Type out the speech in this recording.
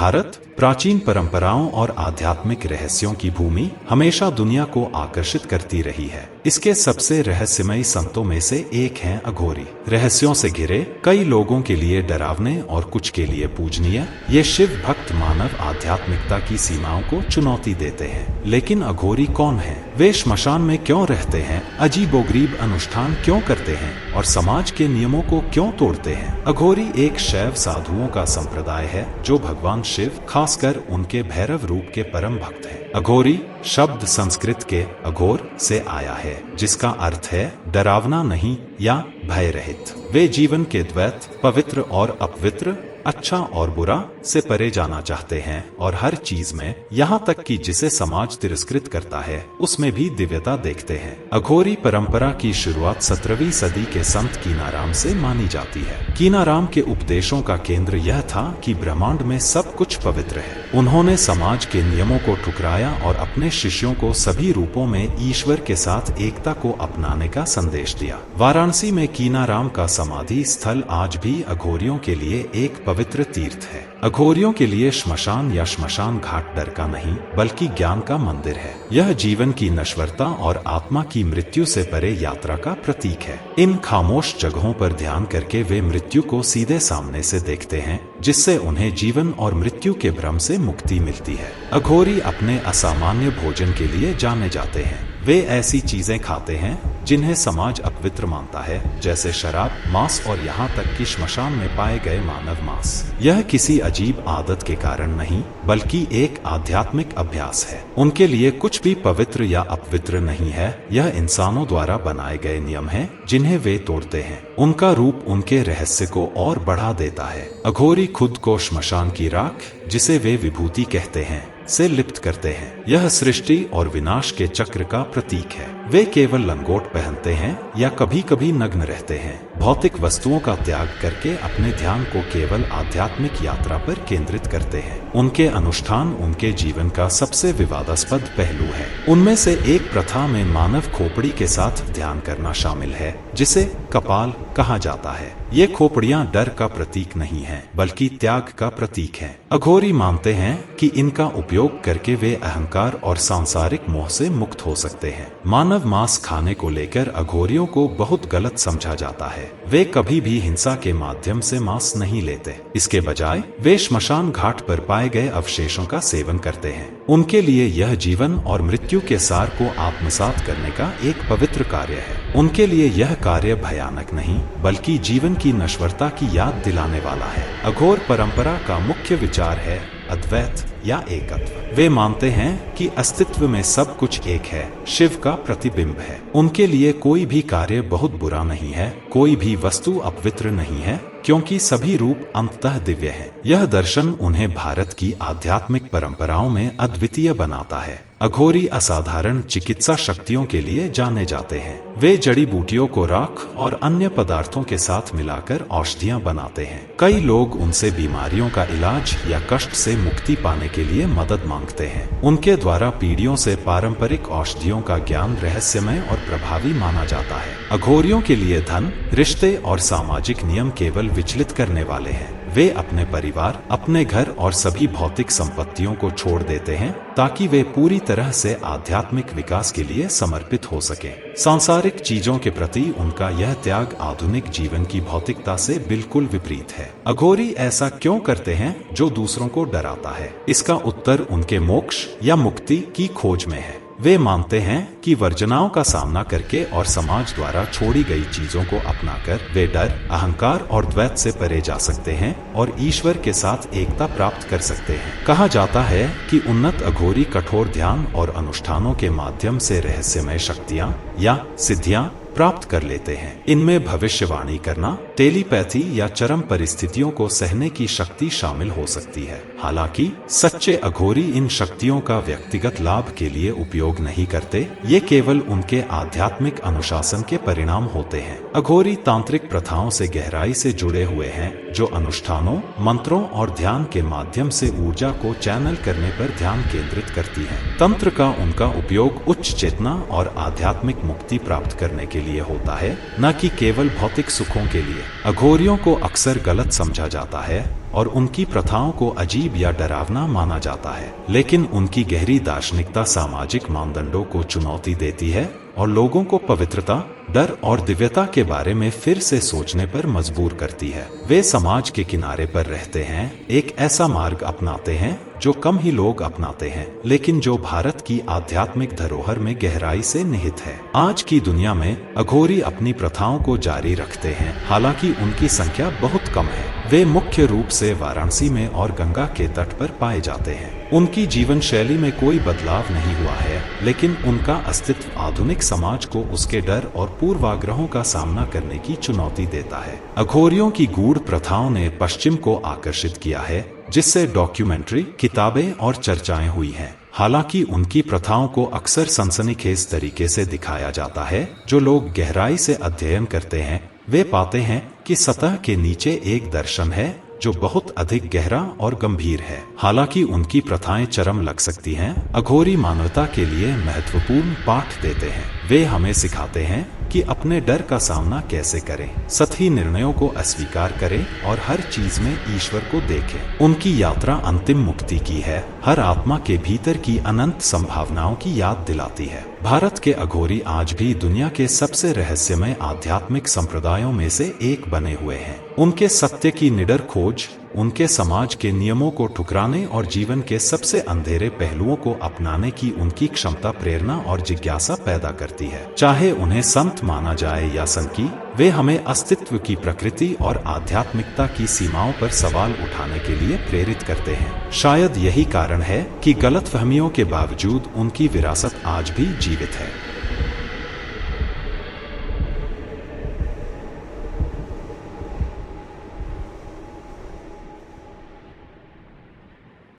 भारत प्राचीन परंपराओं और आध्यात्मिक रहस्यों की भूमि हमेशा दुनिया को आकर्षित करती रही है। इसके सबसे रहस्यमयी संतों में से एक हैं अघोरी। रहस्यों से घिरे, कई लोगों के लिए डरावने और कुछ के लिए पूजनीय, ये शिव भक्त मानव आध्यात्मिकता की सीमाओं को चुनौती देते हैं। लेकिन अघोरी कौन है? वे श्मशान में क्यों रहते हैं? अजीबोगरीब अनुष्ठान क्यों करते हैं और समाज के नियमों को क्यों तोड़ते हैं? अघोरी एक शैव साधुओं का संप्रदाय है जो भगवान शिव, खासकर उनके भैरव रूप के परम भक्त हैं। अघोरी शब्द संस्कृत के अघोर से आया है, जिसका अर्थ है डरावना नहीं या भय रहित। वे जीवन के द्वैत, पवित्र और अपवित्र, अच्छा और बुरा से परे जाना चाहते हैं और हर चीज में, यहाँ तक कि जिसे समाज तिरस्कृत करता है, उसमें भी दिव्यता देखते हैं। अघोरी परंपरा की शुरुआत 17वीं सदी के संत कीनाराम से मानी जाती है। कीनाराम के उपदेशों का केंद्र यह था कि ब्रह्मांड में सब कुछ पवित्र है। उन्होंने समाज के नियमों को ठुकराया और अपने शिष्यों को सभी रूपों में ईश्वर के साथ एकता को अपनाने का संदेश दिया। वाराणसी में कीनाराम का समाधि स्थल आज भी अघोरियों के लिए एक पवित्र तीर्थ है। अघोरियों के लिए श्मशान या श्मशान घाट डर का नहीं, बल्कि ज्ञान का मंदिर है। यह जीवन की नश्वरता और आत्मा की मृत्यु से परे यात्रा का प्रतीक है। इन खामोश जगहों पर ध्यान करके वे मृत्यु को सीधे सामने से देखते हैं, जिससे उन्हें जीवन और मृत्यु के भ्रम से मुक्ति मिलती है। अघोरी अपने असामान्य भोजन के लिए जाने जाते हैं। वे ऐसी चीजें खाते हैं जिन्हें समाज अपवित्र मानता है, जैसे शराब, मांस और यहाँ तक कि श्मशान में पाए गए मानव मांस। यह किसी अजीब आदत के कारण नहीं, बल्कि एक आध्यात्मिक अभ्यास है। उनके लिए कुछ भी पवित्र या अपवित्र नहीं है, यह इंसानों द्वारा बनाए गए नियम हैं जिन्हें वे तोड़ते हैं। उनका रूप उनके रहस्य को और बढ़ा देता है। अघोरी खुद को श्मशान की राख, जिसे वे विभूति कहते हैं, से लिप्त करते हैं। यह सृष्टि और विनाश के चक्र का प्रतीक है। वे केवल लंगोट पहनते हैं या कभी कभी नग्न रहते हैं। भौतिक वस्तुओं का त्याग करके अपने ध्यान को केवल आध्यात्मिक यात्रा पर केंद्रित करते हैं। उनके अनुष्ठान उनके जीवन का सबसे विवादास्पद पहलू है। उनमें से एक प्रथा में मानव खोपड़ी के साथ ध्यान करना शामिल है, जिसे कपाल कहा जाता है। ये खोपड़ियां डर का प्रतीक नहीं है, बल्कि त्याग का प्रतीक है। अघोरी मानते हैं कि इनका उपयोग करके वे अहंकार और सांसारिक मोह से मुक्त हो सकते हैं। मानव मांस खाने को लेकर अघोरियों को बहुत गलत समझा जाता है। वे कभी भी हिंसा के माध्यम से मांस नहीं लेते। इसके बजाय वे श्मशान घाट पर पाए गए अवशेषों का सेवन करते हैं। उनके लिए यह जीवन और मृत्यु के सार को आत्मसात करने का एक पवित्र कार्य है। उनके लिए यह कार्य भयानक नहीं, बल्कि जीवन की नश्वरता की याद दिलाने वाला है। अघोर परंपरा का मुख्य विचार है अद्वैत या एकत्व। वे मानते हैं कि अस्तित्व में सब कुछ एक है, शिव का प्रतिबिंब है। उनके लिए कोई भी कार्य बहुत बुरा नहीं है, कोई भी वस्तु अपवित्र नहीं है, क्योंकि सभी रूप अंततः दिव्य हैं। यह दर्शन उन्हें भारत की आध्यात्मिक परंपराओं में अद्वितीय बनाता है। अघोरी असाधारण चिकित्सा शक्तियों के लिए जाने जाते हैं। वे जड़ी बूटियों को राख और अन्य पदार्थों के साथ मिलाकर औषधियां बनाते हैं। कई लोग उनसे बीमारियों का इलाज या कष्ट से मुक्ति पाने के लिए मदद मांगते हैं। उनके द्वारा पीढ़ियों से पारंपरिक औषधियों का ज्ञान रहस्यमय और प्रभावी माना जाता है। अघोरियों के लिए धन, रिश्ते और सामाजिक नियम केवल विचलित करने वाले हैं। वे अपने परिवार, अपने घर और सभी भौतिक संपत्तियों को छोड़ देते हैं ताकि वे पूरी तरह से आध्यात्मिक विकास के लिए समर्पित हो सकें। सांसारिक चीजों के प्रति उनका यह त्याग आधुनिक जीवन की भौतिकता से बिल्कुल विपरीत है। अघोरी ऐसा क्यों करते हैं जो दूसरों को डराता है? इसका उत्तर उनके मोक्ष या मुक्ति की खोज में है। वे मानते हैं कि वर्जनाओं का सामना करके और समाज द्वारा छोड़ी गई चीजों को अपनाकर वे डर, अहंकार और द्वैत से परे जा सकते हैं और ईश्वर के साथ एकता प्राप्त कर सकते हैं। कहा जाता है कि उन्नत अघोरी कठोर ध्यान और अनुष्ठानों के माध्यम से रहस्यमय शक्तियां या सिद्धियां प्राप्त कर लेते हैं। इनमें भविष्यवाणी करना, टेलीपैथी या चरम परिस्थितियों को सहने की शक्ति शामिल हो सकती है। हालांकि सच्चे अघोरी इन शक्तियों का व्यक्तिगत लाभ के लिए उपयोग नहीं करते, ये केवल उनके आध्यात्मिक अनुशासन के परिणाम होते हैं। अघोरी तांत्रिक प्रथाओं से गहराई से जुड़े हुए हैं, जो अनुष्ठानों, मंत्रों और ध्यान के माध्यम से ऊर्जा को चैनल करने पर ध्यान केंद्रित करती है। तंत्र का उनका उपयोग उच्च चेतना और आध्यात्मिक मुक्ति प्राप्त करने के लिए होता है, न कि केवल भौतिक सुखों के लिए। अघोरियों को अक्सर गलत समझा जाता है, और उनकी प्रथाओं को अजीब या डरावना माना जाता है, लेकिन उनकी गहरी दार्शनिकता सामाजिक मानदंडों को चुनौती देती है और लोगों को पवित्रता, डर और दिव्यता के बारे में फिर से सोचने पर मजबूर करती है। वे समाज के किनारे पर रहते हैं, एक ऐसा मार्ग अपनाते हैं जो कम ही लोग अपनाते हैं, लेकिन जो भारत की आध्यात्मिक धरोहर में गहराई से निहित है। आज की दुनिया में अघोरी अपनी प्रथाओं को जारी रखते हैं, हालांकि उनकी संख्या बहुत कम है। वे मुख्य रूप से वाराणसी में और गंगा के तट पर पाए जाते हैं। उनकी जीवन शैली में कोई बदलाव नहीं हुआ है, लेकिन उनका अस्तित्व आधुनिक समाज को उसके डर और पूर्वाग्रहों का सामना करने की चुनौती देता है। अघोरियों की गूढ़ प्रथाओं ने पश्चिम को आकर्षित किया है, जिससे डॉक्यूमेंट्री, किताबें और चर्चाएं हुई हैं। हालांकि उनकी प्रथाओं को अक्सर सनसनीखेज तरीके से दिखाया जाता है। जो लोग गहराई से अध्ययन करते हैं वे पाते हैं कि सतह के नीचे एक दर्शन है जो बहुत अधिक गहरा और गंभीर है। हालांकि उनकी प्रथाएं चरम लग सकती हैं, अघोरी मानवता के लिए महत्वपूर्ण पाठ देते हैं। वे हमें सिखाते हैं कि अपने डर का सामना कैसे करें, सतही निर्णयों को अस्वीकार करें और हर चीज में ईश्वर को देखें। उनकी यात्रा अंतिम मुक्ति की है, हर आत्मा के भीतर की अनंत संभावनाओं की याद दिलाती है। भारत के अघोरी आज भी दुनिया के सबसे रहस्यमय आध्यात्मिक संप्रदायों में से एक बने हुए हैं। उनके सत्य की निडर खोज, उनके समाज के नियमों को ठुकराने और जीवन के सबसे अंधेरे पहलुओं को अपनाने की उनकी क्षमता प्रेरणा और जिज्ञासा पैदा करती है। चाहे उन्हें संत माना जाए या संकी, वे हमें अस्तित्व की प्रकृति और आध्यात्मिकता की सीमाओं पर सवाल उठाने के लिए प्रेरित करते हैं। शायद यही कारण है कि गलतफहमियों के बावजूद उनकी विरासत आज भी जीवित है।